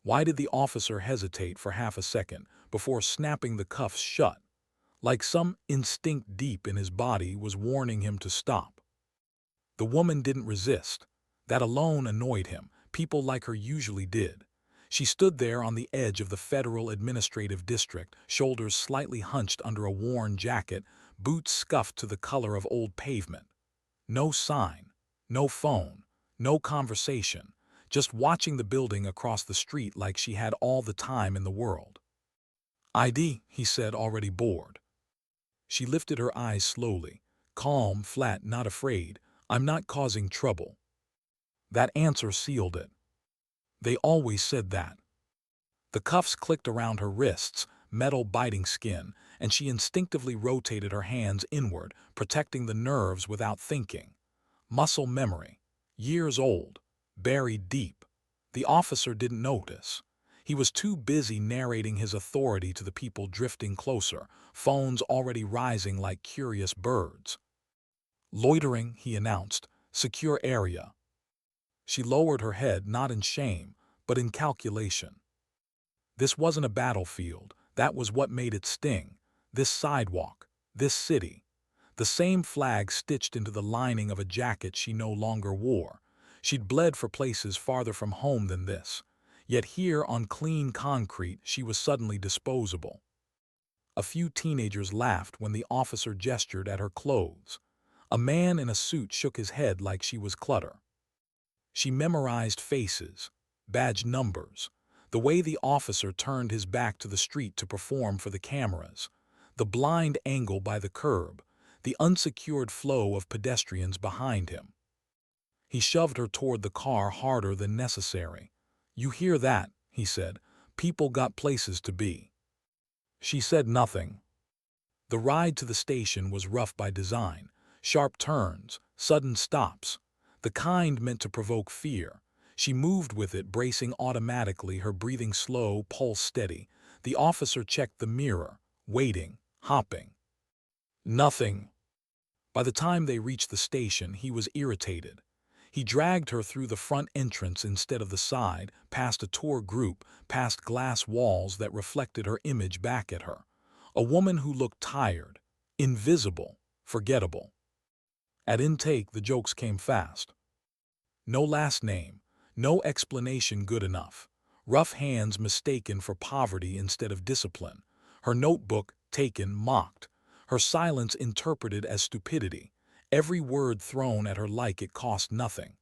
Why did the officer hesitate for half a second before snapping the cuffs shut, like some instinct deep in his body was warning him to stop? The woman didn't resist. That alone annoyed him. People like her usually did. She stood there on the edge of the Federal Administrative District, shoulders slightly hunched under a worn jacket, boots scuffed to the color of old pavement. No sign, no phone, no conversation, just watching the building across the street like she had all the time in the world. "ID," he said, already bored. She lifted her eyes slowly, calm, flat, not afraid. "I'm not causing trouble." That answer sealed it. They always said that. The cuffs clicked around her wrists, metal biting skin, and she instinctively rotated her hands inward, protecting the nerves without thinking. Muscle memory. Years old. Buried deep. The officer didn't notice. He was too busy narrating his authority to the people drifting closer, phones already rising like curious birds. "Loitering," he announced. "Secure area." She lowered her head, not in shame, but in calculation. This wasn't a battlefield. That was what made it sting. This sidewalk. This city. The same flag stitched into the lining of a jacket she no longer wore. She'd bled for places farther from home than this. Yet here on clean concrete she was suddenly disposable. A few teenagers laughed when the officer gestured at her clothes. A man in a suit shook his head like she was clutter. She memorized faces, badge numbers, the way the officer turned his back to the street to perform for the cameras, the blind angle by the curb, the unsecured flow of pedestrians behind him. He shoved her toward the car harder than necessary. "You hear that?" he said. "People got places to be." She said nothing. The ride to the station was rough by design. Sharp turns, sudden stops, the kind meant to provoke fear. She moved with it, bracing automatically, her breathing slow, pulse steady. The officer checked the mirror, waiting, hopping. Nothing. By the time they reached the station, he was irritated. He dragged her through the front entrance instead of the side, past a tour group, past glass walls that reflected her image back at her. A woman who looked tired, invisible, forgettable. At intake, the jokes came fast. No last name, no explanation good enough. Rough hands mistaken for poverty instead of discipline. Her notebook taken, mocked. Her silence interpreted as stupidity. Every word thrown at her like it cost nothing.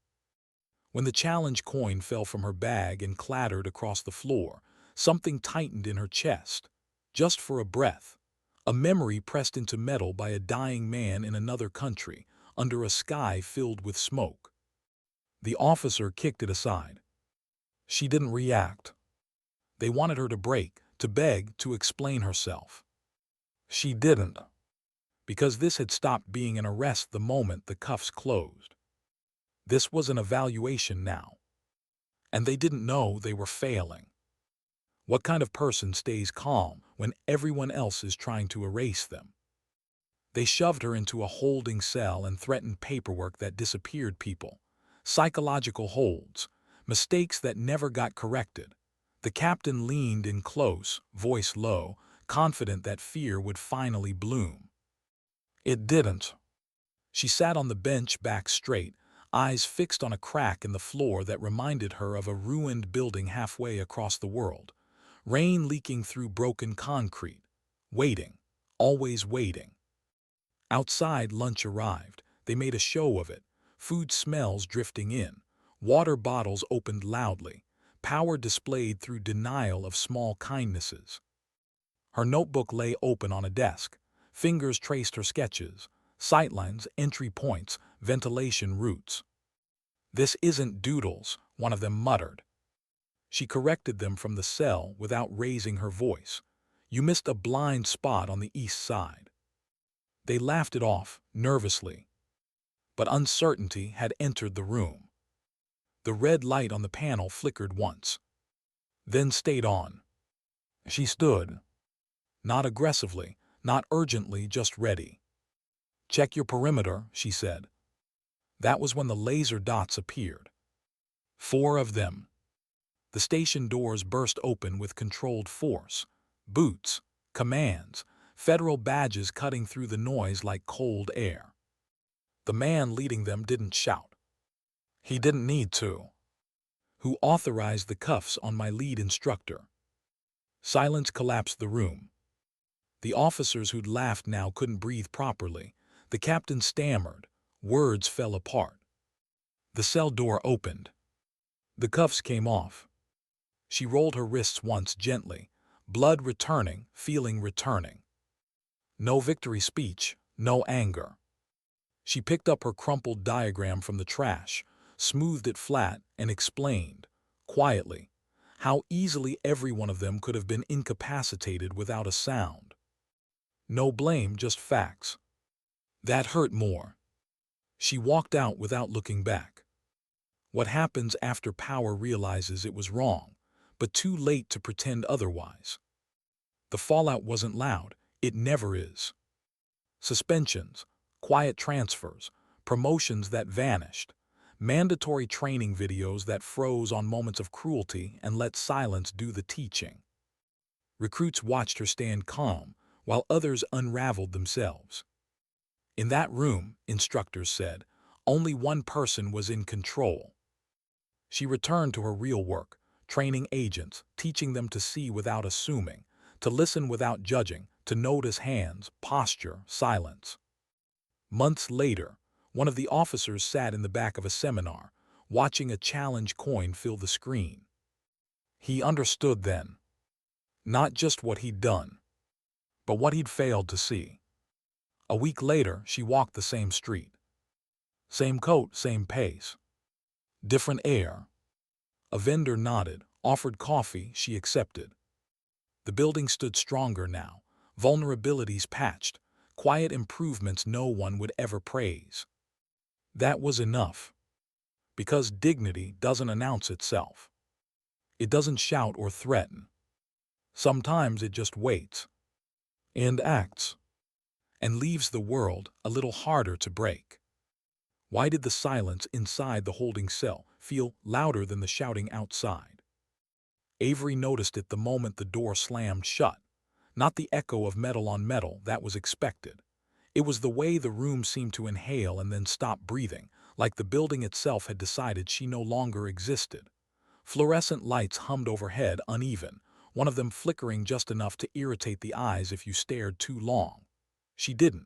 When the challenge coin fell from her bag and clattered across the floor, something tightened in her chest. Just for a breath. A memory pressed into metal by a dying man in another country, under a sky filled with smoke. The officer kicked it aside. She didn't react. They wanted her to break, to beg, to explain herself. She didn't. Because this had stopped being an arrest the moment the cuffs closed. This was an evaluation now. And they didn't know they were failing. What kind of person stays calm when everyone else is trying to erase them? They shoved her into a holding cell and threatened paperwork that disappeared people. Psychological holds, mistakes that never got corrected. The captain leaned in close, voice low, confident that fear would finally bloom. It didn't. She sat on the bench, back straight, eyes fixed on a crack in the floor that reminded her of a ruined building halfway across the world. Rain leaking through broken concrete. Waiting. Always waiting. Outside, lunch arrived. They made a show of it. Food smells drifting in. Water bottles opened loudly. Power displayed through denial of small kindnesses. Her notebook lay open on a desk. Fingers traced her sketches. Sightlines, entry points, ventilation routes. "This isn't doodles," one of them muttered. She corrected them from the cell without raising her voice. "You missed a blind spot on the east side." They laughed it off, nervously. But uncertainty had entered the room. The red light on the panel flickered once, then stayed on. She stood. Not aggressively, not urgently, just ready. "Check your perimeter," she said. That was when the laser dots appeared. 4 of them. The station doors burst open with controlled force. Boots, commands, federal badges cutting through the noise like cold air. The man leading them didn't shout. He didn't need to. Who authorized the cuffs on my lead instructor? Silence collapsed the room. The officers who'd laughed now couldn't breathe properly. The captain stammered. Words fell apart. The cell door opened. The cuffs came off. She rolled her wrists once gently, blood returning, feeling returning. No victory speech, no anger. She picked up her crumpled diagram from the trash, smoothed it flat, and explained, quietly, how easily every one of them could have been incapacitated without a sound. No blame, just facts. That hurt more. She walked out without looking back. What happens after power realizes it was wrong, but too late to pretend otherwise? The fallout wasn't loud. It never is. Suspensions, quiet transfers, promotions that vanished, mandatory training videos that froze on moments of cruelty and let silence do the teaching. Recruits watched her stand calm, while others unraveled themselves. In that room, instructors said, only one person was in control. She returned to her real work, training agents, teaching them to see without assuming, to listen without judging, to notice hands, posture, silence. Months later, one of the officers sat in the back of a seminar, watching a challenge coin fill the screen. He understood then. Not just what he'd done, but what he'd failed to see. A week later, she walked the same street. Same coat, same pace. Different air. A vendor nodded, offered coffee, she accepted. The building stood stronger now, vulnerabilities patched, quiet improvements no one would ever praise. That was enough. Because dignity doesn't announce itself. It doesn't shout or threaten. Sometimes it just waits. And acts. And leaves the world a little harder to break. Why did the silence inside the holding cell feel louder than the shouting outside? Avery noticed it the moment the door slammed shut. Not the echo of metal on metal that was expected. It was the way the room seemed to inhale and then stop breathing, like the building itself had decided she no longer existed. Fluorescent lights hummed overhead uneven, one of them flickering just enough to irritate the eyes if you stared too long. She didn't.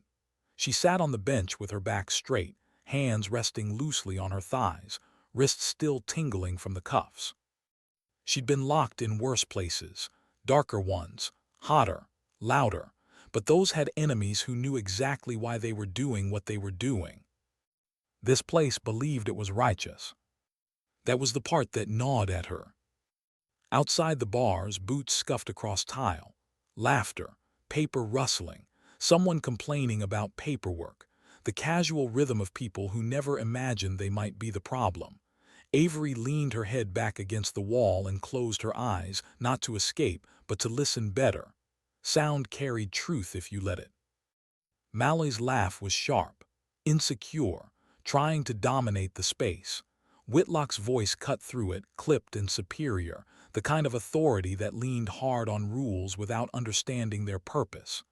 She sat on the bench with her back straight, hands resting loosely on her thighs, wrists still tingling from the cuffs. She'd been locked in worse places, darker ones, hotter, louder, but those had enemies who knew exactly why they were doing what they were doing. This place believed it was righteous. That was the part that gnawed at her. Outside the bars, boots scuffed across tile, laughter, paper rustling, someone complaining about paperwork, the casual rhythm of people who never imagined they might be the problem. Avery leaned her head back against the wall and closed her eyes, not to escape, but to listen better. Sound carried truth if you let it. Malloy's laugh was sharp, insecure, trying to dominate the space. Whitlock's voice cut through it, clipped and superior, the kind of authority that leaned hard on rules without understanding their purpose.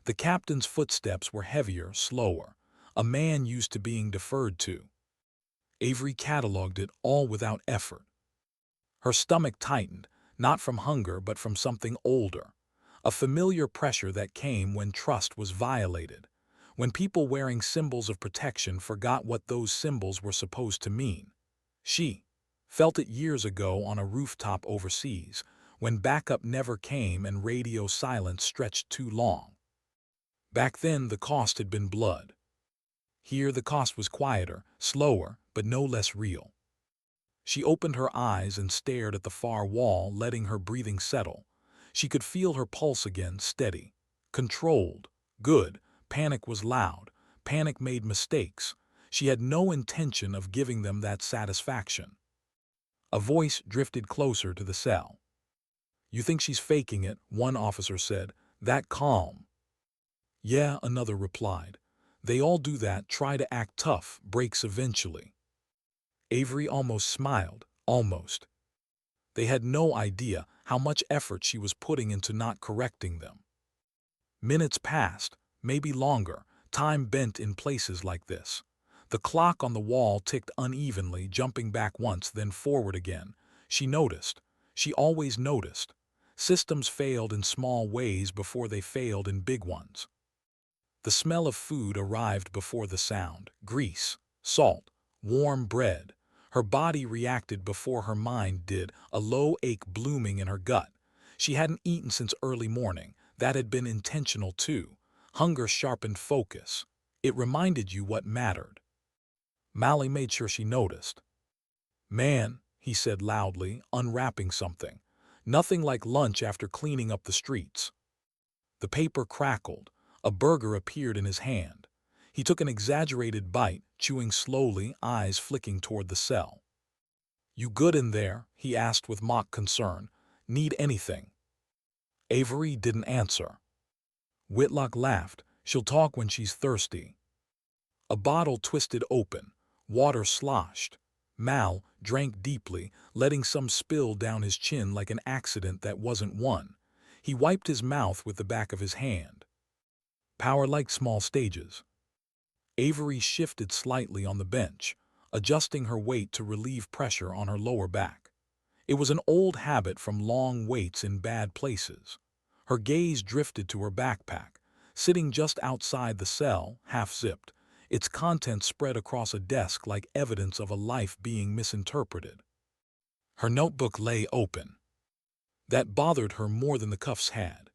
The captain's footsteps were heavier, slower, a man used to being deferred to. Avery cataloged it all without effort. Her stomach tightened, not from hunger but from something older. A familiar pressure that came when trust was violated, when people wearing symbols of protection forgot what those symbols were supposed to mean. She felt it years ago on a rooftop overseas, when backup never came and radio silence stretched too long. Back then the cost had been blood. Here the cost was quieter, slower, but no less real. She opened her eyes and stared at the far wall, letting her breathing settle. She could feel her pulse again, steady, controlled, good. Panic was loud. Panic made mistakes. She had no intention of giving them that satisfaction. A voice drifted closer to the cell. "You think she's faking it," one officer said. "That calm." "Yeah," another replied. "They all do that, try to act tough, breaks eventually." Avery almost smiled, almost. They had no idea how much effort she was putting into not correcting them. Minutes passed, maybe longer, time bent in places like this. The clock on the wall ticked unevenly, jumping back once, then forward again. She noticed. She always noticed. Systems failed in small ways before they failed in big ones. The smell of food arrived before the sound. Grease, salt, warm bread. Her body reacted before her mind did, a low ache blooming in her gut. She hadn't eaten since early morning. That had been intentional too. Hunger sharpened focus. It reminded you what mattered. Mally made sure she noticed. "Man," he said loudly, unwrapping something. "Nothing like lunch after cleaning up the streets." The paper crackled. A burger appeared in his hand. He took an exaggerated bite, chewing slowly, eyes flicking toward the cell. "You good in there?" he asked with mock concern. "Need anything?" Avery didn't answer. Whitlock laughed. "She'll talk when she's thirsty." A bottle twisted open. Water sloshed. Mal drank deeply, letting some spill down his chin like an accident that wasn't one. He wiped his mouth with the back of his hand. Power like small stages. Avery shifted slightly on the bench, adjusting her weight to relieve pressure on her lower back. It was an old habit from long waits in bad places. Her gaze drifted to her backpack, sitting just outside the cell, half-zipped, its contents spread across a desk like evidence of a life being misinterpreted. Her notebook lay open. That bothered her more than the cuffs had.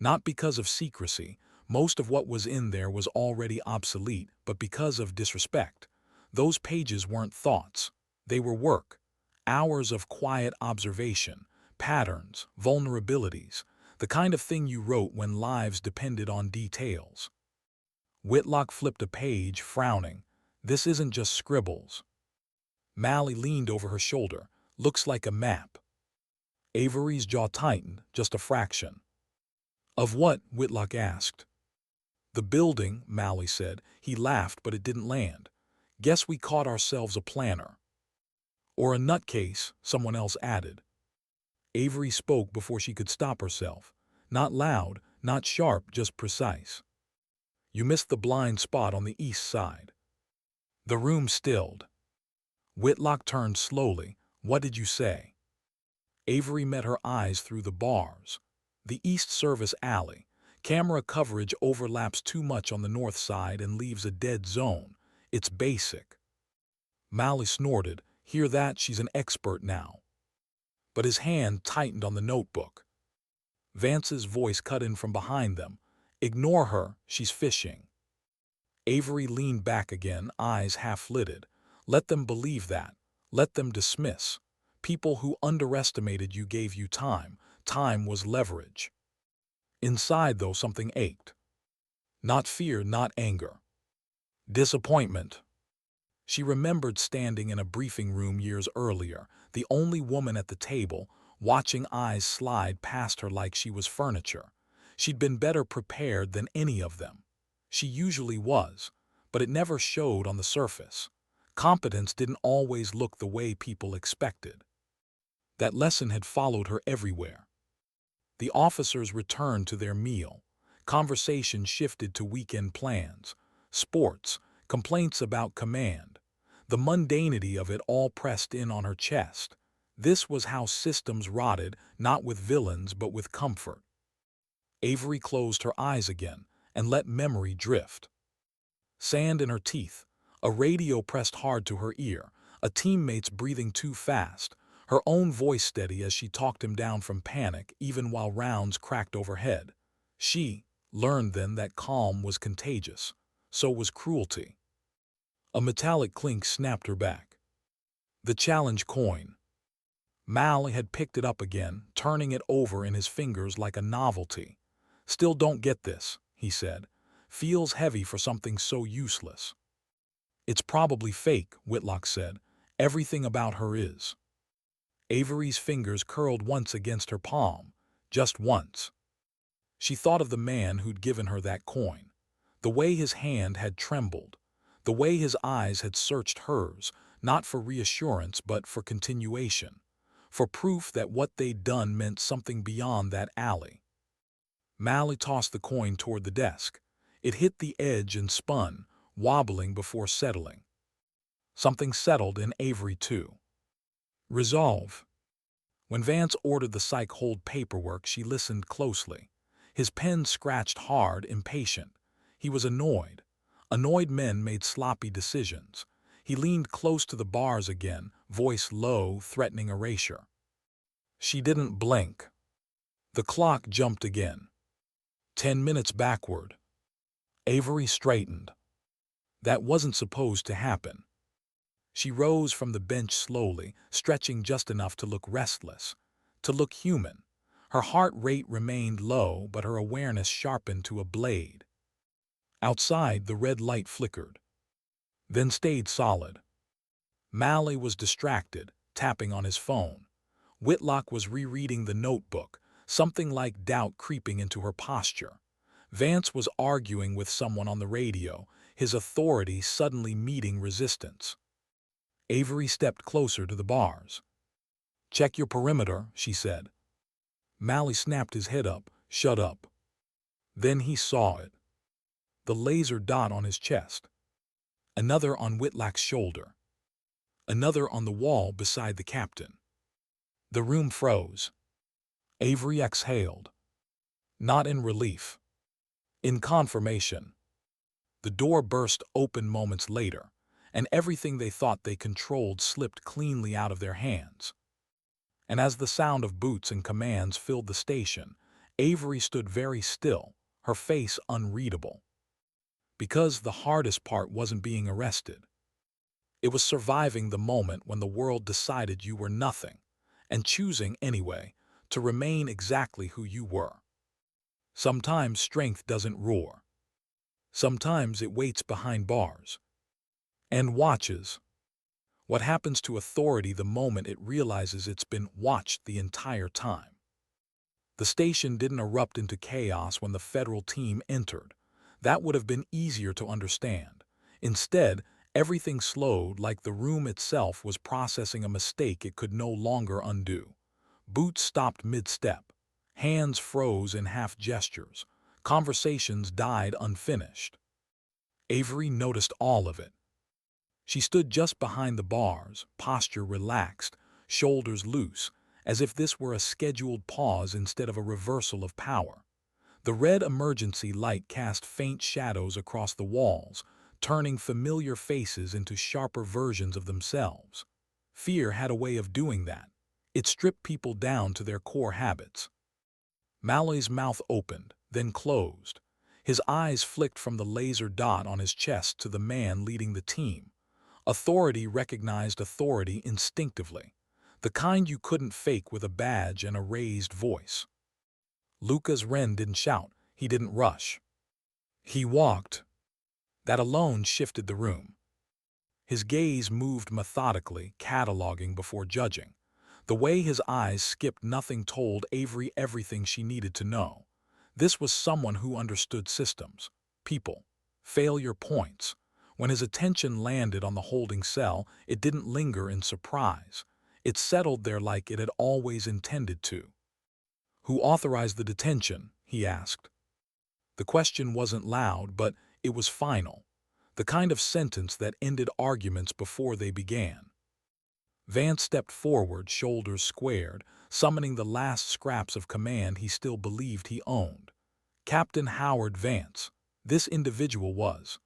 Not because of secrecy, most of what was in there was already obsolete, but because of disrespect. Those pages weren't thoughts. They were work. Hours of quiet observation, patterns, vulnerabilities, the kind of thing you wrote when lives depended on details. Whitlock flipped a page, frowning. "This isn't just scribbles." Mally leaned over her shoulder. "Looks like a map." Avery's jaw tightened, just a fraction. "Of what?" Whitlock asked. "The building," Mally said. He laughed, but it didn't land. "Guess we caught ourselves a planner." "Or a nutcase," someone else added. Avery spoke before she could stop herself. Not loud, not sharp, just precise. "You missed the blind spot on the east side." The room stilled. Whitlock turned slowly. "What did you say?" Avery met her eyes through the bars. "The East Service alley. Camera coverage overlaps too much on the north side and leaves a dead zone. It's basic." Mally snorted. "Hear that? She's an expert now." But his hand tightened on the notebook. Vance's voice cut in from behind them. "Ignore her, she's fishing." Avery leaned back again, eyes half-lidded. "Let them believe that. Let them dismiss. People who underestimated you gave you time. Time was leverage." Inside, though, something ached. Not fear, not anger. Disappointment. She remembered standing in a briefing room years earlier, the only woman at the table, watching eyes slide past her like she was furniture. She'd been better prepared than any of them. She usually was, but it never showed on the surface. Competence didn't always look the way people expected. That lesson had followed her everywhere. The officers returned to their meal. Conversation shifted to weekend plans, sports, complaints about command. The mundanity of it all pressed in on her chest. This was how systems rotted, not with villains but with comfort. Avery closed her eyes again and let memory drift. Sand in her teeth, a radio pressed hard to her ear, a teammate's breathing too fast, her own voice steady as she talked him down from panic even while rounds cracked overhead. She learned then that calm was contagious. So was cruelty. A metallic clink snapped her back. The challenge coin. Mal had picked it up again, turning it over in his fingers like a novelty. "Still don't get this," he said. "Feels heavy for something so useless." "It's probably fake," Whitlock said. "Everything about her is." Avery's fingers curled once against her palm. Just once. She thought of the man who'd given her that coin. The way his hand had trembled. The way his eyes had searched hers, not for reassurance but for continuation. for proof that what they'd done meant something beyond that alley. Mally tossed the coin toward the desk. It hit the edge and spun, wobbling before settling. Something settled in Avery, too. Resolve. When Vance ordered the psych hold paperwork, she listened closely. His pen scratched hard, impatient. He was annoyed. Annoyed men made sloppy decisions. He leaned close to the bars again, voice low, threatening erasure. She didn't blink. The clock jumped again. 10 minutes backward. Avery straightened. That wasn't supposed to happen. She rose from the bench slowly, stretching just enough to look restless, to look human. Her heart rate remained low, but her awareness sharpened to a blade. Outside, the red light flickered, then stayed solid. Mally was distracted, tapping on his phone. Whitlock was rereading the notebook, something like doubt creeping into her posture. Vance was arguing with someone on the radio, his authority suddenly meeting resistance. Avery stepped closer to the bars. "Check your perimeter," she said. Mally snapped his head up. "Shut up." Then he saw it. The laser dot on his chest. Another on Whitlock's shoulder. Another on the wall beside the captain. The room froze. Avery exhaled. Not in relief. In confirmation. The door burst open moments later, and everything they thought they controlled slipped cleanly out of their hands. And as the sound of boots and commands filled the station, Avery stood very still, her face unreadable. Because the hardest part wasn't being arrested. It was surviving the moment when the world decided you were nothing, and choosing anyway to remain exactly who you were. Sometimes strength doesn't roar. Sometimes it waits behind bars. And watches. What happens to authority the moment it realizes it's been watched the entire time? The station didn't erupt into chaos when the federal team entered. That would have been easier to understand. Instead, everything slowed like the room itself was processing a mistake it could no longer undo. Boots stopped mid-step. Hands froze in half gestures. Conversations died unfinished. Avery noticed all of it. She stood just behind the bars, posture relaxed, shoulders loose, as if this were a scheduled pause instead of a reversal of power. The red emergency light cast faint shadows across the walls, turning familiar faces into sharper versions of themselves. Fear had a way of doing that. It stripped people down to their core habits. Malloy's mouth opened, then closed. His eyes flicked from the laser dot on his chest to the man leading the team. Authority recognized authority instinctively, the kind you couldn't fake with a badge and a raised voice. Lucas Wren didn't shout, he didn't rush. He walked. That alone shifted the room. His gaze moved methodically, cataloging before judging. The way his eyes skipped nothing told Avery everything she needed to know. This was someone who understood systems, people, failure points. When his attention landed on the holding cell, it didn't linger in surprise. It settled there like it had always intended to. "Who authorized the detention?" he asked. The question wasn't loud, but it was final. The kind of sentence that ended arguments before they began. Vance stepped forward, shoulders squared, summoning the last scraps of command he still believed he owned. Captain Howard Vance. This individual was.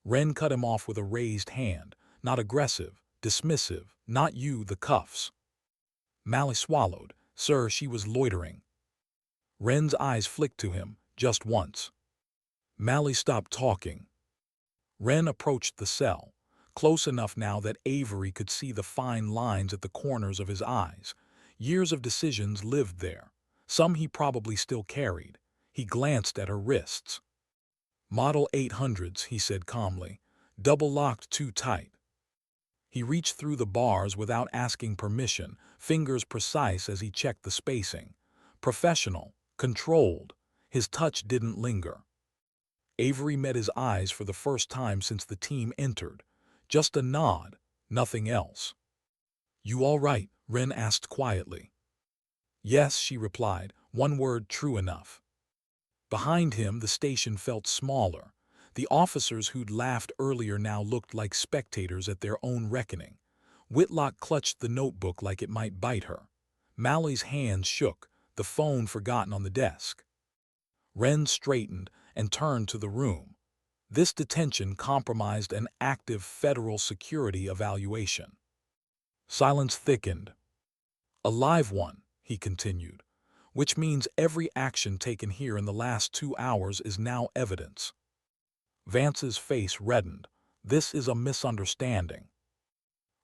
Wren cut him off with a raised hand, not aggressive, dismissive, "Not you, the cuffs." Mally swallowed. "Sir, she was loitering." Wren's eyes flicked to him, just once. Mally stopped talking. Wren approached the cell, close enough now that Avery could see the fine lines at the corners of his eyes. Years of decisions lived there, some he probably still carried. He glanced at her wrists. "Model 800s," he said calmly, "double-locked too tight." He reached through the bars without asking permission, fingers precise as he checked the spacing. Professional, controlled, his touch didn't linger. Avery met his eyes for the first time since the team entered. Just a nod, nothing else. "You all right?" Wren asked quietly. "Yes," she replied, one word true enough. Behind him, the station felt smaller. The officers who'd laughed earlier now looked like spectators at their own reckoning. Whitlock clutched the notebook like it might bite her. Mallory's hands shook, the phone forgotten on the desk. Wren straightened and turned to the room. This detention compromised an active federal security evaluation. Silence thickened. "A live one," he continued, "which means every action taken here in the last 2 hours is now evidence." Vance's face reddened. "This is a misunderstanding."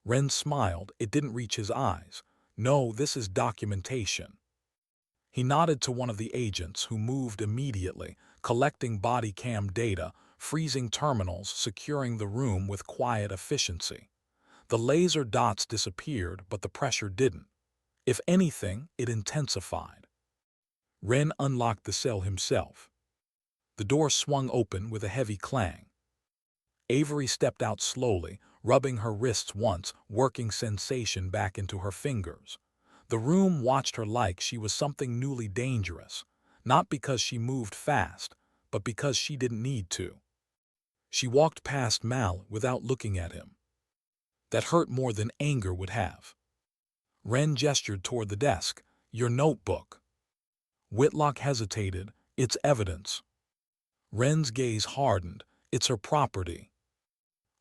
Wren smiled. It didn't reach his eyes. "No, this is documentation." He nodded to one of the agents, who moved immediately, collecting body cam data, freezing terminals, securing the room with quiet efficiency. The laser dots disappeared, but the pressure didn't. If anything, it intensified. Wren unlocked the cell himself. The door swung open with a heavy clang. Avery stepped out slowly, rubbing her wrists once, working sensation back into her fingers. The room watched her like she was something newly dangerous, not because she moved fast, but because she didn't need to. She walked past Mal without looking at him. That hurt more than anger would have. Wren gestured toward the desk. "Your notebook." Whitlock hesitated. "It's evidence." Wren's gaze hardened. "It's her property."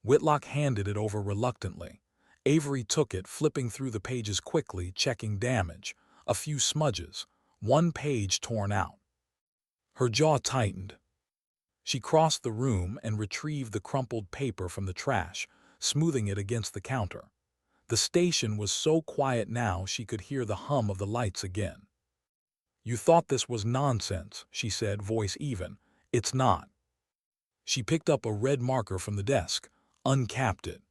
Whitlock handed it over reluctantly. Avery took it, flipping through the pages quickly, checking damage. A few smudges. One page torn out. Her jaw tightened. She crossed the room and retrieved the crumpled paper from the trash, smoothing it against the counter. The station was so quiet now she could hear the hum of the lights again. "You thought this was nonsense," she said, voice even. "It's not." She picked up a red marker from the desk, uncapped it.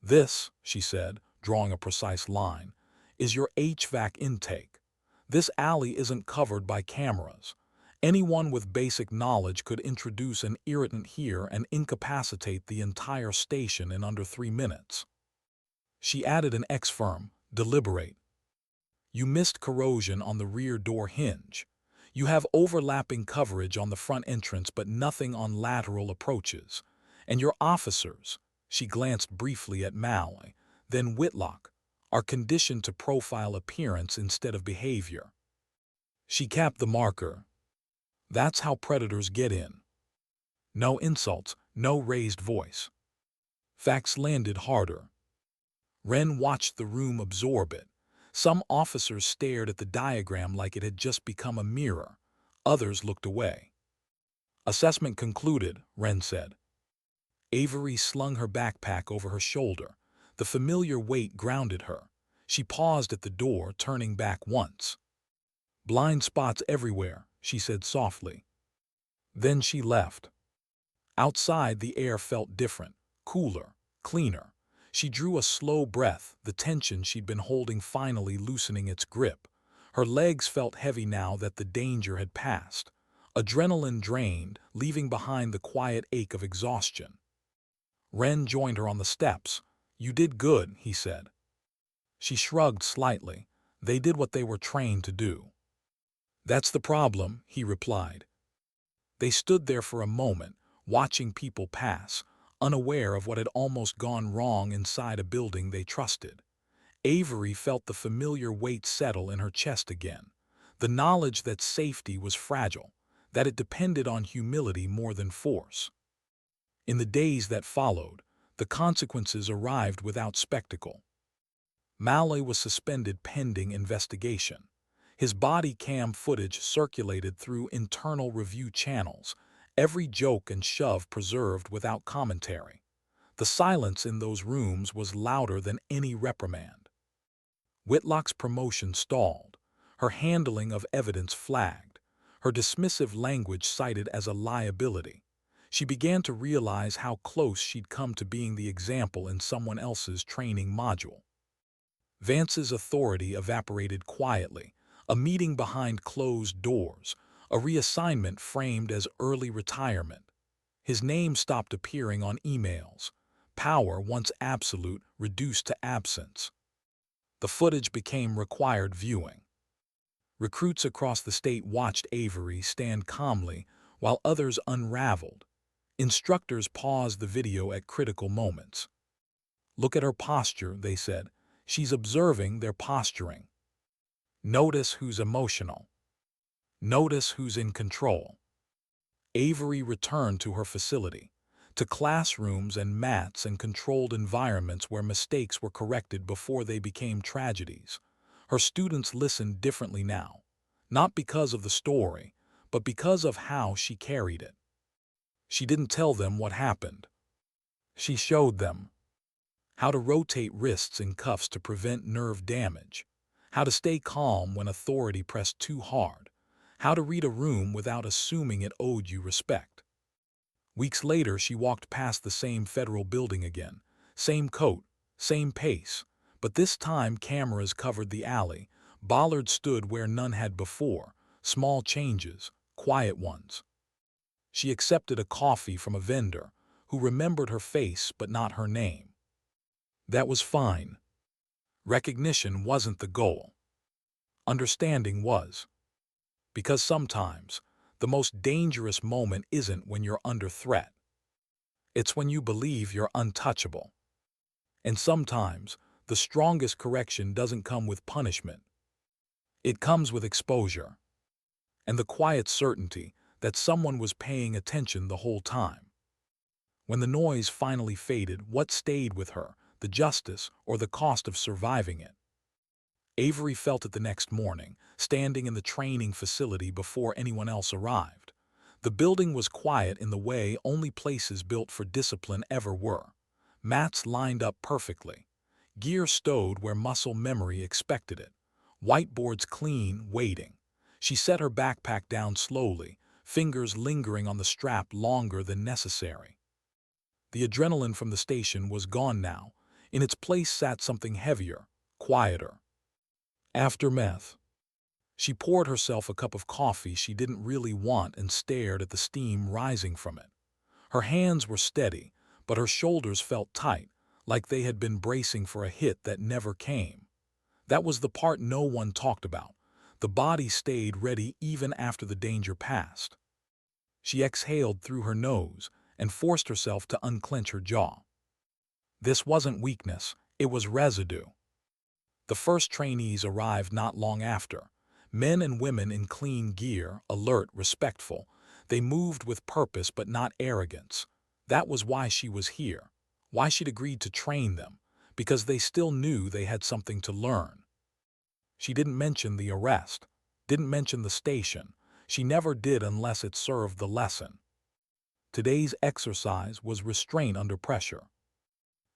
"This," she said, drawing a precise line, "is your HVAC intake. This alley isn't covered by cameras. Anyone with basic knowledge could introduce an irritant here and incapacitate the entire station in under 3 minutes." She added an X firm, deliberate. "You missed corrosion on the rear door hinge. You have overlapping coverage on the front entrance but nothing on lateral approaches. And your officers," she glanced briefly at Malloy, then Whitlock, "are conditioned to profile appearance instead of behavior." She capped the marker. "That's how predators get in." No insults, no raised voice. Facts landed harder. Wren watched the room absorb it. Some officers stared at the diagram like it had just become a mirror. Others looked away. "Assessment concluded," Wren said. Avery slung her backpack over her shoulder. The familiar weight grounded her. She paused at the door, turning back once. "Blind spots everywhere," she said softly. Then she left. Outside, the air felt different, cooler, cleaner. She drew a slow breath, the tension she'd been holding finally loosening its grip. Her legs felt heavy now that the danger had passed. Adrenaline drained, leaving behind the quiet ache of exhaustion. Wren joined her on the steps. "You did good," he said. She shrugged slightly. "They did what they were trained to do." "That's the problem," he replied. They stood there for a moment, watching people pass, unaware of what had almost gone wrong inside a building they trusted. Avery felt the familiar weight settle in her chest again, the knowledge that safety was fragile, that it depended on humility more than force. In the days that followed, the consequences arrived without spectacle. Malloy was suspended pending investigation. His body cam footage circulated through internal review channels, every joke and shove preserved without commentary. The silence in those rooms was louder than any reprimand. Whitlock's promotion stalled. Her handling of evidence flagged. Her dismissive language cited as a liability. She began to realize how close she'd come to being the example in someone else's training module. Vance's authority evaporated quietly, a meeting behind closed doors, a reassignment framed as early retirement. His name stopped appearing on emails. Power, once absolute, reduced to absence. The footage became required viewing. Recruits across the state watched Avery stand calmly while others unraveled. Instructors paused the video at critical moments. "Look at her posture," they said. "She's observing their posturing. Notice who's emotional. Notice who's in control." Avery returned to her facility, to classrooms and mats and controlled environments where mistakes were corrected before they became tragedies. Her students listened differently now, not because of the story, but because of how she carried it. She didn't tell them what happened. She showed them how to rotate wrists in cuffs to prevent nerve damage, how to stay calm when authority pressed too hard, how to read a room without assuming it owed you respect. Weeks later, she walked past the same federal building again, same coat, same pace, but this time cameras covered the alley. Bollards stood where none had before, small changes, quiet ones. She accepted a coffee from a vendor who remembered her face but not her name. That was fine. Recognition wasn't the goal. Understanding was. Because sometimes, the most dangerous moment isn't when you're under threat. It's when you believe you're untouchable. And sometimes, the strongest correction doesn't come with punishment. It comes with exposure. And the quiet certainty that someone was paying attention the whole time. When the noise finally faded, what stayed with her, the justice or the cost of surviving it? Avery felt it the next morning, standing in the training facility before anyone else arrived. The building was quiet in the way only places built for discipline ever were. Mats lined up perfectly. Gear stowed where muscle memory expected it. Whiteboards clean, waiting. She set her backpack down slowly, fingers lingering on the strap longer than necessary. The adrenaline from the station was gone now. In its place sat something heavier, quieter. Aftermath. She poured herself a cup of coffee she didn't really want and stared at the steam rising from it. Her hands were steady, but her shoulders felt tight, like they had been bracing for a hit that never came. That was the part no one talked about. The body stayed ready even after the danger passed. She exhaled through her nose and forced herself to unclench her jaw. This wasn't weakness, it was residue. The first trainees arrived not long after. Men and women in clean gear, alert, respectful. They moved with purpose but not arrogance. That was why she was here, why she'd agreed to train them, because they still knew they had something to learn. She didn't mention the arrest, didn't mention the station. She never did unless it served the lesson. Today's exercise was restraint under pressure.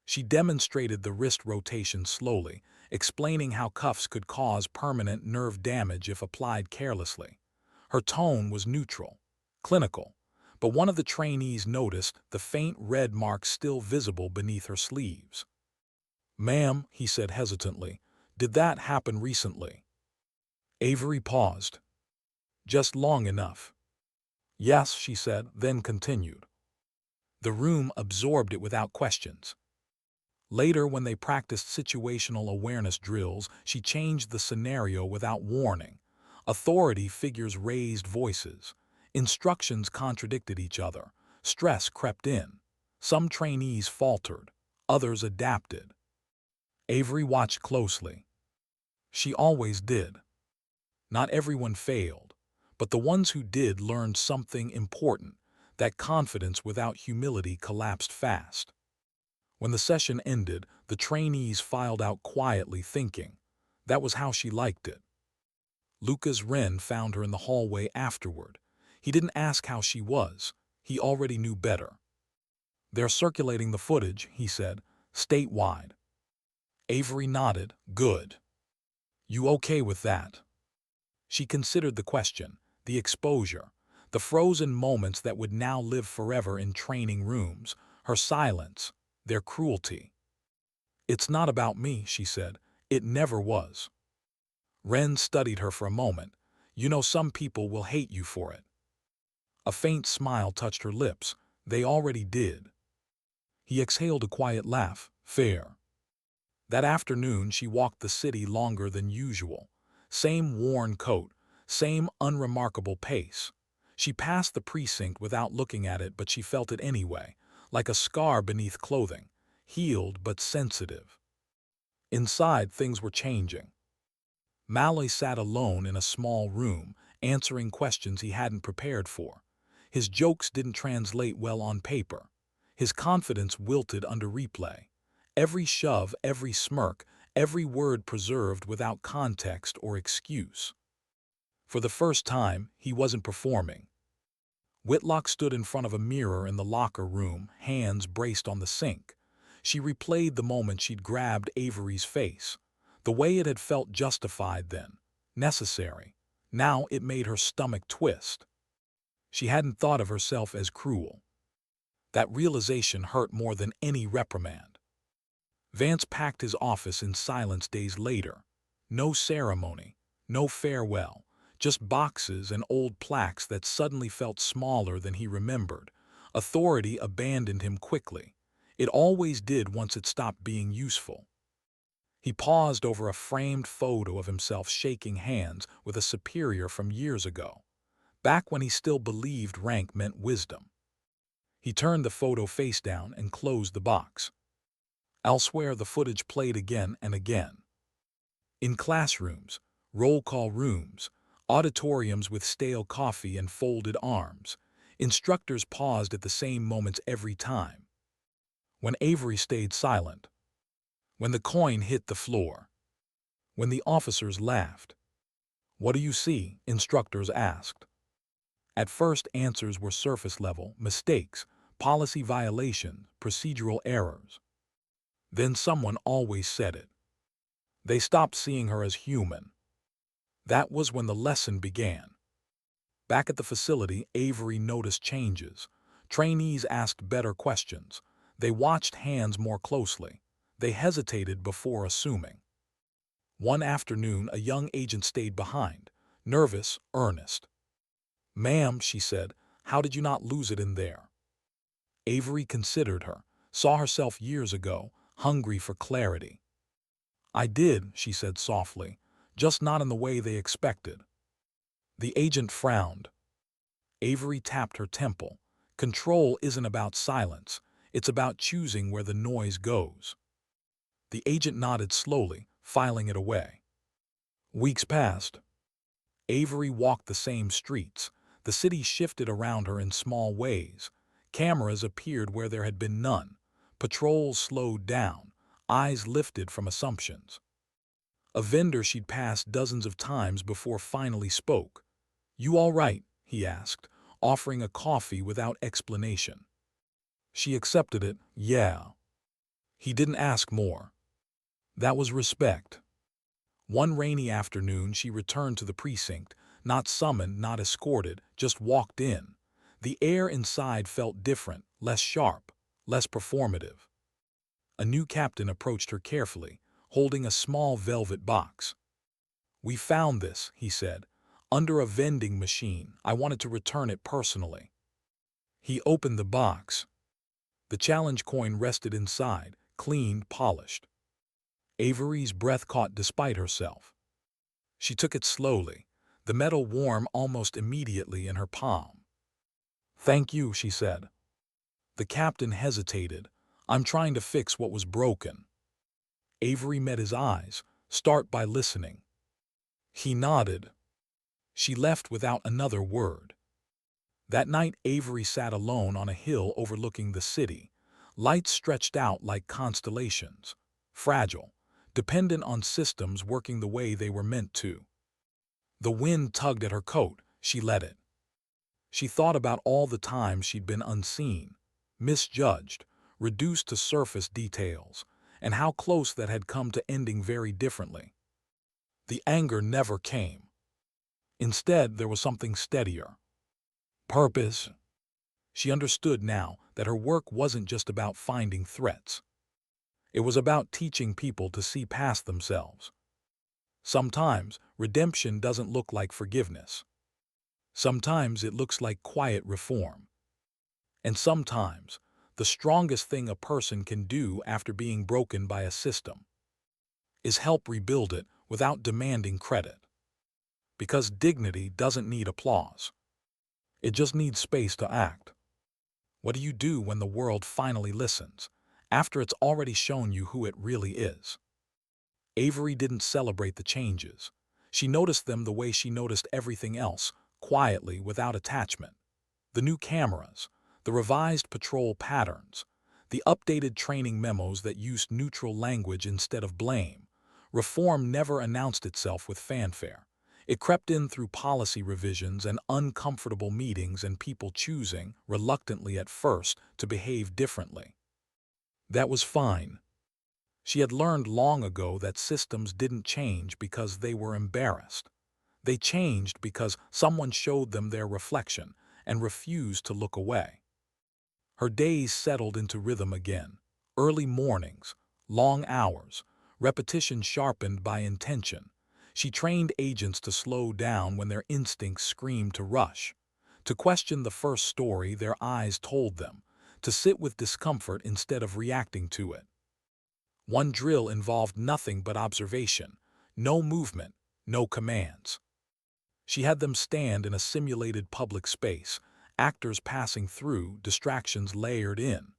She demonstrated the wrist rotation slowly, explaining how cuffs could cause permanent nerve damage if applied carelessly. Her tone was neutral, clinical, but one of the trainees noticed the faint red marks still visible beneath her sleeves. "Ma'am," he said hesitantly, "did that happen recently?" Avery paused. Just long enough. "Yes," she said, then continued. The room absorbed it without questions. Later, when they practiced situational awareness drills, she changed the scenario without warning. Authority figures raised voices. Instructions contradicted each other. Stress crept in. Some trainees faltered. Others adapted. Avery watched closely. She always did. Not everyone failed, but the ones who did learned something important. That confidence without humility collapsed fast. When the session ended, the trainees filed out quietly, thinking. That was how she liked it. Lucas Wren found her in the hallway afterward. He didn't ask how she was. He already knew better. "They're circulating the footage," he said, "statewide." Avery nodded. "Good. You okay with that?" She considered the question, the exposure, the frozen moments that would now live forever in training rooms, her silence, their cruelty. "It's not about me," she said. "It never was." Wren studied her for a moment. "You know, some people will hate you for it." A faint smile touched her lips. "They already did." He exhaled a quiet laugh. "Fair." That afternoon, she walked the city longer than usual. Same worn coat, same unremarkable pace. She passed the precinct without looking at it, but she felt it anyway, like a scar beneath clothing, healed but sensitive. Inside, things were changing. Malloy sat alone in a small room, answering questions he hadn't prepared for. His jokes didn't translate well on paper. His confidence wilted under replay. Every shove, every smirk, every word preserved without context or excuse. For the first time, he wasn't performing. Whitlock stood in front of a mirror in the locker room, hands braced on the sink. She replayed the moment she'd grabbed Avery's face. The way it had felt justified then, necessary. Now it made her stomach twist. She hadn't thought of herself as cruel. That realization hurt more than any reprimand. Vance packed his office in silence days later. No ceremony, no farewell, just boxes and old plaques that suddenly felt smaller than he remembered. Authority abandoned him quickly. It always did once it stopped being useful. He paused over a framed photo of himself shaking hands with a superior from years ago, back when he still believed rank meant wisdom. He turned the photo face down and closed the box. Elsewhere, the footage played again and again. In classrooms, roll call rooms, auditoriums with stale coffee and folded arms, instructors paused at the same moments every time. When Avery stayed silent, when the coin hit the floor, when the officers laughed. "What do you see?" instructors asked. At first, answers were surface level: mistakes, policy violations, procedural errors. Then someone always said it. They stopped seeing her as human. That was when the lesson began. Back at the facility, Avery noticed changes. Trainees asked better questions. They watched hands more closely. They hesitated before assuming. One afternoon, a young agent stayed behind, nervous, earnest. "Ma'am," she said, "how did you not lose it in there?" Avery considered her, saw herself years ago, hungry for clarity. "I did," she said softly, "just not in the way they expected." The agent frowned. Avery tapped her temple. "Control isn't about silence. It's about choosing where the noise goes." The agent nodded slowly, filing it away. Weeks passed. Avery walked the same streets. The city shifted around her in small ways. Cameras appeared where there had been none. Patrols slowed down, eyes lifted from assumptions. A vendor she'd passed dozens of times before finally spoke. "You all right?" he asked, offering a coffee without explanation. She accepted it. "Yeah." He didn't ask more. That was respect. One rainy afternoon, she returned to the precinct, not summoned, not escorted, just walked in. The air inside felt different, less sharp, less performative. A new captain approached her carefully, holding a small velvet box. "We found this," he said, "under a vending machine. I wanted to return it personally." He opened the box. The challenge coin rested inside, cleaned, polished. Avery's breath caught despite herself. She took it slowly, the metal warm almost immediately in her palm. "Thank you," she said. The captain hesitated. "I'm trying to fix what was broken." Avery met his eyes. "Start by listening." He nodded. She left without another word. That night, Avery sat alone on a hill overlooking the city. Lights stretched out like constellations, fragile, dependent on systems working the way they were meant to. The wind tugged at her coat. She let it. She thought about all the times she'd been unseen, misjudged, reduced to surface details, and how close that had come to ending very differently. The anger never came. Instead, there was something steadier. Purpose. She understood now that her work wasn't just about finding threats. It was about teaching people to see past themselves. Sometimes, redemption doesn't look like forgiveness. Sometimes it looks like quiet reform. And sometimes, the strongest thing a person can do after being broken by a system is help rebuild it without demanding credit. Because dignity doesn't need applause. It just needs space to act. What do you do when the world finally listens, after it's already shown you who it really is? Avery didn't celebrate the changes. She noticed them the way she noticed everything else, quietly, without attachment. The new cameras, the revised patrol patterns, the updated training memos that used neutral language instead of blame. Reform never announced itself with fanfare. It crept in through policy revisions and uncomfortable meetings and people choosing, reluctantly at first, to behave differently. That was fine. She had learned long ago that systems didn't change because they were embarrassed. They changed because someone showed them their reflection and refused to look away. Her days settled into rhythm again. Early mornings, long hours, repetition sharpened by intention. She trained agents to slow down when their instincts screamed to rush, to question the first story their eyes told them, to sit with discomfort instead of reacting to it. One drill involved nothing but observation, no movement, no commands. She had them stand in a simulated public space, actors passing through, distractions layered in,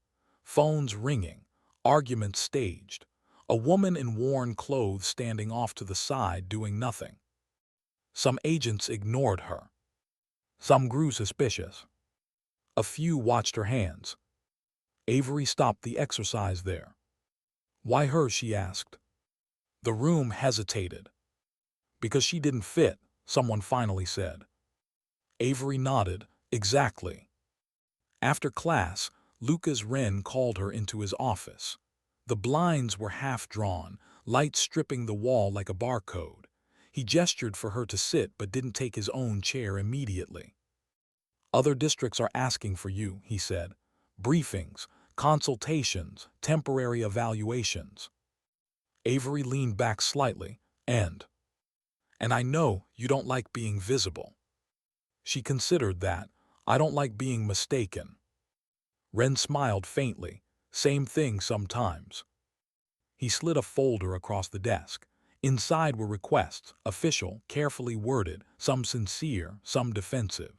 phones ringing, arguments staged, a woman in worn clothes standing off to the side doing nothing. Some agents ignored her. Some grew suspicious. A few watched her hands. Avery stopped the exercise there. "Why her?" she asked. The room hesitated. "Because she didn't fit," someone finally said. Avery nodded. "Exactly." After class, Lucas Wren called her into his office. The blinds were half-drawn, light stripping the wall like a barcode. He gestured for her to sit but didn't take his own chair immediately. "Other districts are asking for you," he said. "Briefings, consultations, temporary evaluations." Avery leaned back slightly. And I know you don't like being visible." She considered that. "I don't like being mistaken." Wren smiled faintly. "Same thing sometimes." He slid a folder across the desk. Inside were requests, official, carefully worded, some sincere, some defensive.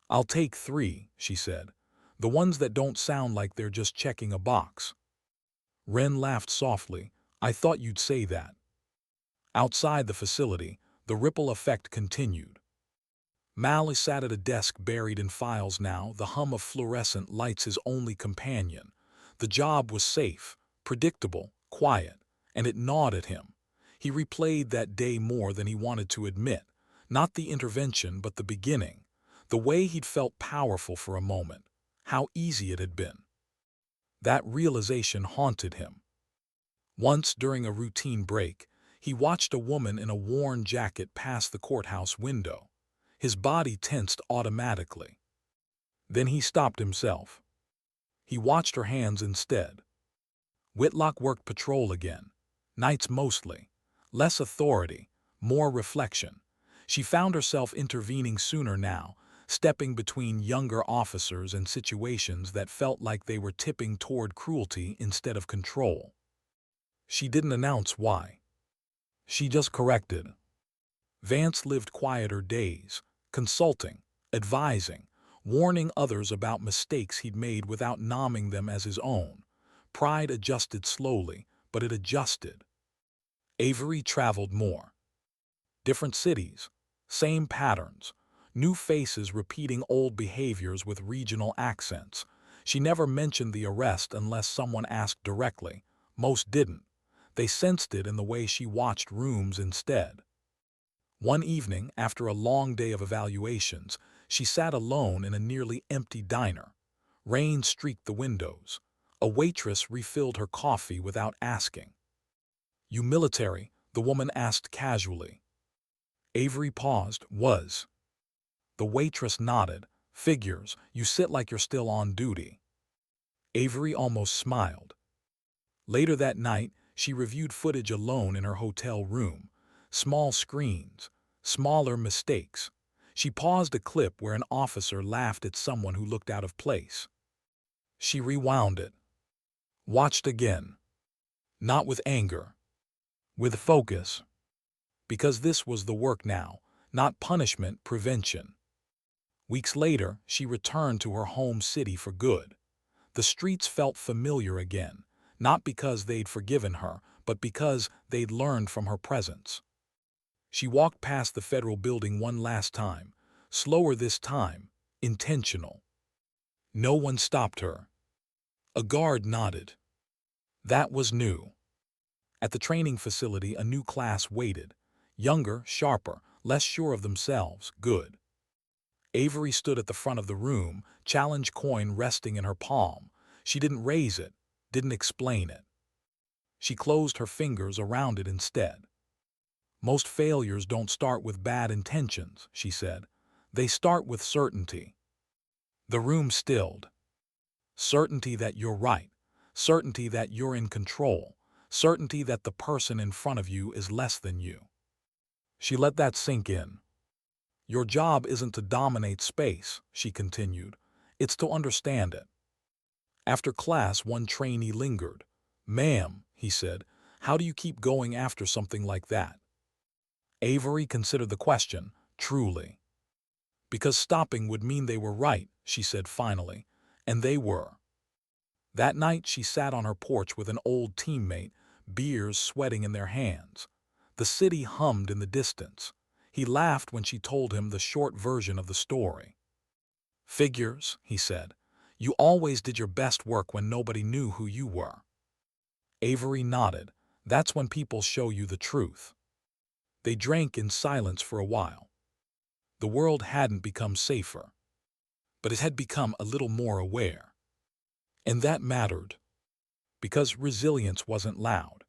"I'll take 3, she said. "The ones that don't sound like they're just checking a box." Wren laughed softly. "I thought you'd say that." Outside the facility, the ripple effect continued. Mal sat at a desk buried in files now, the hum of fluorescent lights his only companion. The job was safe, predictable, quiet, and it gnawed at him. He replayed that day more than he wanted to admit. Not the intervention, but the beginning. The way he'd felt powerful for a moment. How easy it had been. That realization haunted him. Once, during a routine break, he watched a woman in a worn jacket pass the courthouse window. His body tensed automatically. Then he stopped himself. He watched her hands instead. Whitlock worked patrol again. Nights mostly. Less authority, more reflection. She found herself intervening sooner now, stepping between younger officers and situations that felt like they were tipping toward cruelty instead of control. She didn't announce why. She just corrected. Vance lived quieter days, consulting, advising, warning others about mistakes he'd made without nomming them as his own. Pride adjusted slowly, but it adjusted. Avery traveled more. Different cities, same patterns, new faces repeating old behaviors with regional accents. She never mentioned the arrest unless someone asked directly. Most didn't. They sensed it in the way she watched rooms instead. One evening, after a long day of evaluations, she sat alone in a nearly empty diner. Rain streaked the windows. A waitress refilled her coffee without asking. "You military?" the woman asked casually. Avery paused. "Was." The waitress nodded. "Figures, you sit like you're still on duty." Avery almost smiled. Later that night, she reviewed footage alone in her hotel room. Small screens, smaller mistakes. She paused a clip where an officer laughed at someone who looked out of place. She rewound it. Watched again. Not with anger. with focus, because this was the work now, not punishment, prevention. Weeks later, she returned to her home city for good. The streets felt familiar again, not because they'd forgiven her, but because they'd learned from her presence. She walked past the federal building one last time, slower this time, intentional. No one stopped her. A guard nodded. That was new. At the training facility, a new class waited. Younger, sharper, less sure of themselves, good. Avery stood at the front of the room, challenge coin resting in her palm. She didn't raise it, didn't explain it. She closed her fingers around it instead. Most failures don't start with bad intentions, she said. They start with certainty. The room stilled. Certainty that you're right. Certainty that you're in control. Certainty that the person in front of you is less than you. She let that sink in. Your job isn't to dominate space, she continued. It's to understand it. After class, one trainee lingered. Ma'am, he said, how do you keep going after something like that? Avery considered the question, truly. Because stopping would mean they were right, she said finally, and they were. That night she sat on her porch with an old teammate, beers sweating in their hands. The city hummed in the distance. He laughed when she told him the short version of the story. Figures, he said. You always did your best work when nobody knew who you were. Avery nodded. That's when people show you the truth. They drank in silence for a while. The world hadn't become safer, but it had become a little more aware. And that mattered, because resilience wasn't loud.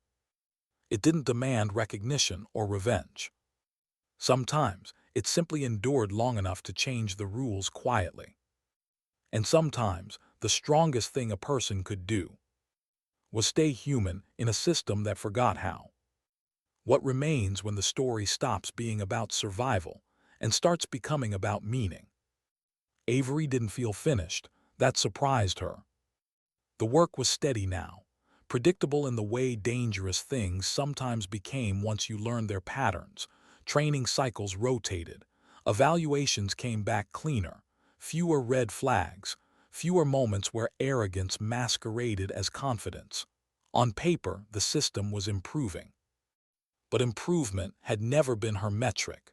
It didn't demand recognition or revenge. Sometimes it simply endured long enough to change the rules quietly. And sometimes the strongest thing a person could do was stay human in a system that forgot how. What remains when the story stops being about survival and starts becoming about meaning? Avery didn't feel finished. That surprised her. The work was steady now, predictable in the way dangerous things sometimes became once you learned their patterns. Training cycles rotated. Evaluations came back cleaner. Fewer red flags. Fewer moments where arrogance masqueraded as confidence. On paper, the system was improving. But improvement had never been her metric.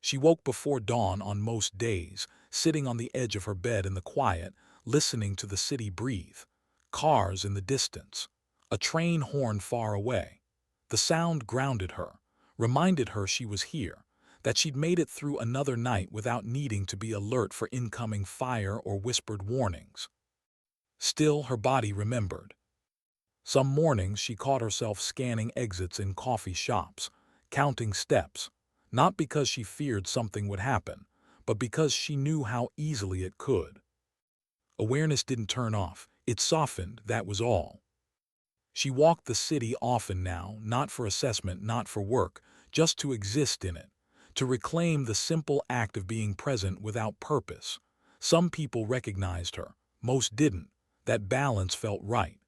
She woke before dawn on most days, sitting on the edge of her bed in the quiet, listening to the city breathe. Cars in the distance. A train horn far away. The sound grounded her, reminded her she was here, that she'd made it through another night without needing to be alert for incoming fire or whispered warnings. Still, her body remembered. Some mornings she caught herself scanning exits in coffee shops, counting steps, not because she feared something would happen, but because she knew how easily it could. Awareness didn't turn off, it softened, that was all. She walked the city often now, not for assessment, not for work, just to exist in it, to reclaim the simple act of being present without purpose. Some people recognized her, most didn't. That balance felt right.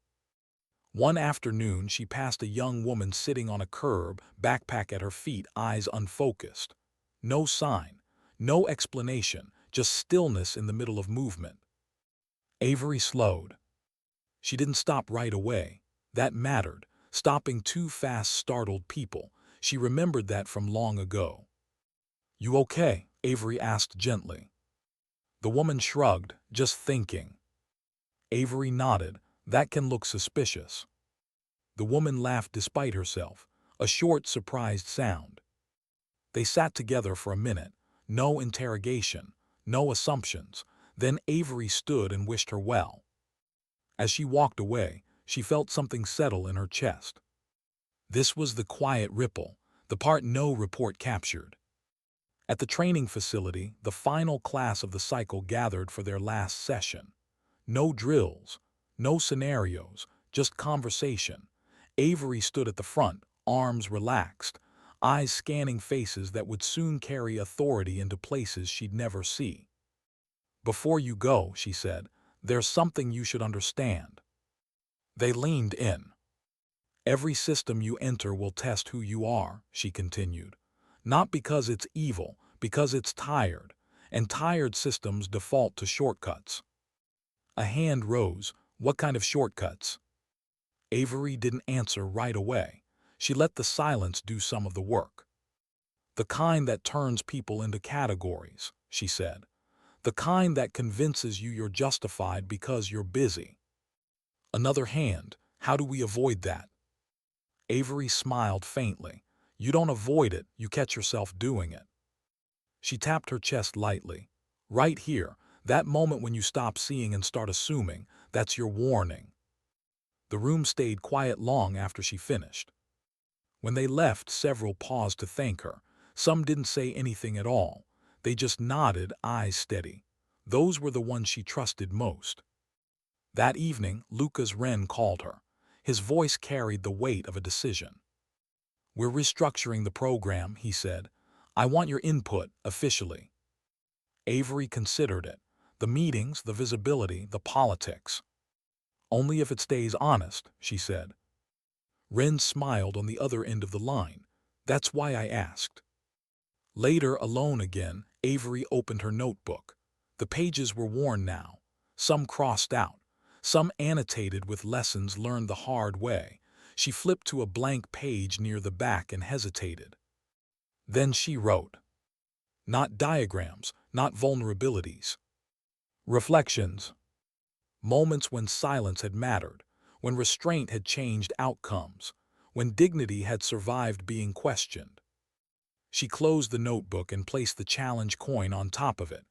One afternoon, she passed a young woman sitting on a curb, backpack at her feet, eyes unfocused. No sign, no explanation, just stillness in the middle of movement. Avery slowed. She didn't stop right away. That mattered. Stopping too fast startled people. She remembered that from long ago. You okay? Avery asked gently. The woman shrugged, just thinking. Avery nodded. That can look suspicious. The woman laughed despite herself, a short, surprised sound. They sat together for a minute, no interrogation, no assumptions. Then Avery stood and wished her well. As she walked away, she felt something settle in her chest. This was the quiet ripple, the part no report captured. At the training facility, the final class of the cycle gathered for their last session. No drills, no scenarios, just conversation. Avery stood at the front, arms relaxed, eyes scanning faces that would soon carry authority into places she'd never see. Before you go, she said, there's something you should understand. They leaned in. Every system you enter will test who you are, she continued. Not because it's evil, because it's tired, and tired systems default to shortcuts. A hand rose. What kind of shortcuts? Avery didn't answer right away. She let the silence do some of the work. The kind that turns people into categories, she said. The kind that convinces you you're justified because you're busy. Another hand. How do we avoid that? Avery smiled faintly. You don't avoid it, you catch yourself doing it. She tapped her chest lightly. Right here, that moment when you stop seeing and start assuming, that's your warning. The room stayed quiet long after she finished. When they left, several paused to thank her. Some didn't say anything at all. They just nodded, eyes steady. Those were the ones she trusted most. That evening, Lucas Wren called her. His voice carried the weight of a decision. We're restructuring the program, he said. I want your input, officially. Avery considered it. The meetings, the visibility, the politics. Only if it stays honest, she said. Wren smiled on the other end of the line. That's why I asked. Later, alone again, Avery opened her notebook. The pages were worn now, some crossed out, some annotated with lessons learned the hard way. She flipped to a blank page near the back and hesitated. Then she wrote. Not diagrams, not vulnerabilities. Reflections. Moments when silence had mattered, when restraint had changed outcomes, when dignity had survived being questioned. She closed the notebook and placed the challenge coin on top of it.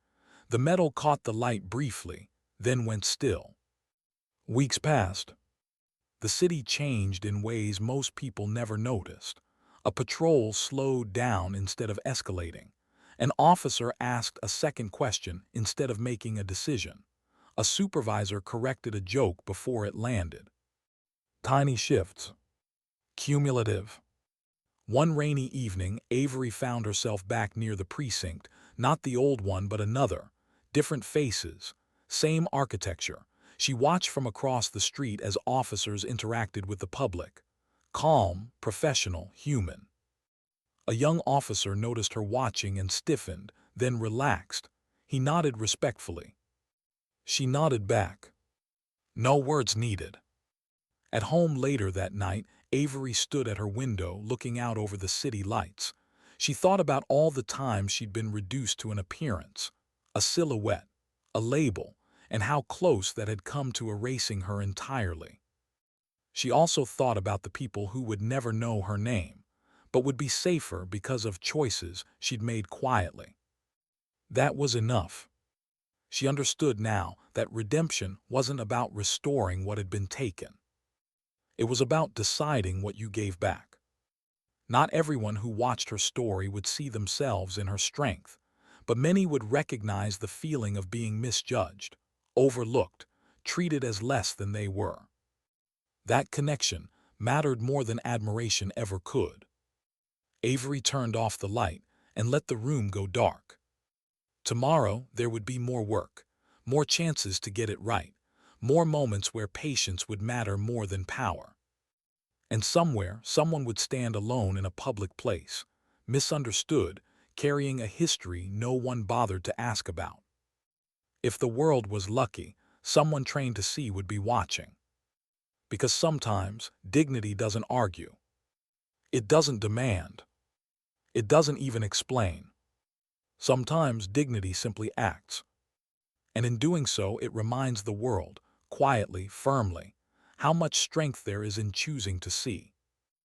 The metal caught the light briefly, then went still. Weeks passed. The city changed in ways most people never noticed. A patrol slowed down instead of escalating. An officer asked a second question instead of making a decision. A supervisor corrected a joke before it landed. Tiny shifts. Cumulative. One rainy evening, Avery found herself back near the precinct, not the old one but another. Different faces, same architecture. She watched from across the street as officers interacted with the public. Calm, professional, human. A young officer noticed her watching and stiffened, then relaxed. He nodded respectfully. She nodded back. No words needed. At home later that night, Avery stood at her window looking out over the city lights. She thought about all the times she'd been reduced to an appearance, a silhouette, a label, and how close that had come to erasing her entirely. She also thought about the people who would never know her name, but would be safer because of choices she'd made quietly. That was enough. She understood now that redemption wasn't about restoring what had been taken. It was about deciding what you gave back. Not everyone who watched her story would see themselves in her strength, but many would recognize the feeling of being misjudged, overlooked, treated as less than they were. That connection mattered more than admiration ever could. Avery turned off the light and let the room go dark. Tomorrow there would be more work, more chances to get it right, more moments where patience would matter more than power. And somewhere, someone would stand alone in a public place, misunderstood, carrying a history no one bothered to ask about. If the world was lucky, someone trained to see would be watching. Because sometimes, dignity doesn't argue. It doesn't demand. It doesn't even explain. Sometimes dignity simply acts. And in doing so, it reminds the world, quietly, firmly, how much strength there is in choosing to see.